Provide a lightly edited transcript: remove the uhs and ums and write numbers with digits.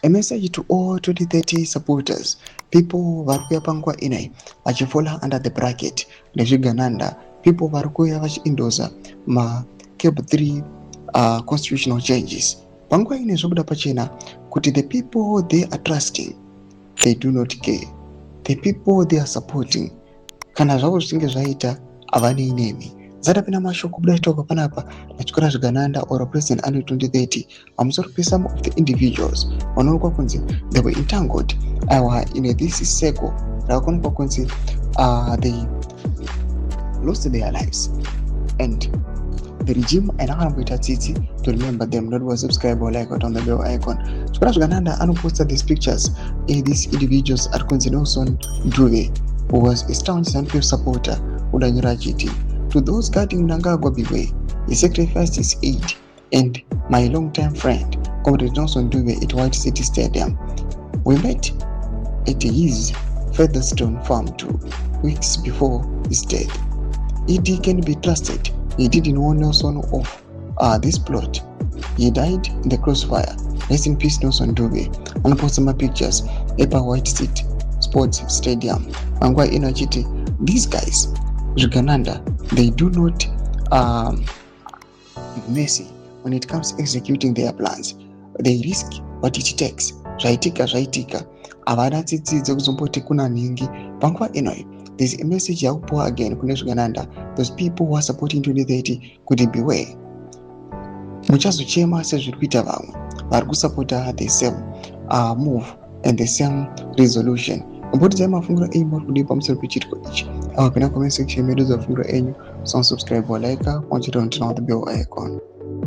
A message to all 2030 supporters, people varikuya panguva inai vachifola under the bracket rezvigananda, people varikuya vachiindosa macap 3 constitutional changes. Panguva inai zvobuda pachena kuti the people they are trusting, they do not care. The people they are supporting, kana zvavo zvichinge zvaita havanei nemi. Dzatapinda mashoko kubuda chitauka panapa nachikora zvigananda or president under 2030 pamusoro pe some of the individuals vanoonekwa kunzi they were entangled in this circle rakaonekwa kunzi they lost their lives, and the regime ainakamboita tsitsi to remember them. Not was subscribe or like on the bell icon. Chikora zvigananda anoposta these pictures these individuals ari kunzi Nelson Duve, who was a staunch ZANU-PF supporter, udanyora achiti, to those guarding Mnangagwa beware, he sacrificed his aid and my long-time friend, Comrade Nelson Duve at YTSCC Stadium. We met at his Featherstone farm 2 weeks before his death. It can be trusted. He didn't warn Nelson of this plot. He died in the crossfire. Rest in peace, Nelson Duve. And post some pictures at YTSCC Sports Stadium. Mangwa Inachiti. These guys, Jugananda, they do not mercy when it comes to executing their plans. They risk what it takes. Zvaitika havana tsitsi dzekuzomboti kuna ningi panguva inoi. There's a message yakupuwa again kune Zvigananda, those people who are supporting 2030 kuti beware, muchazochema sezviri kuita vamwe vari kusapota the same move and the same resolution. Mbotidzai mafungiro enyu muri kudii pamusoro pechitiko ichi. Apa pena comment section medu za mafungiro enyu. So subscribe or like, want you to turn on the bell icon.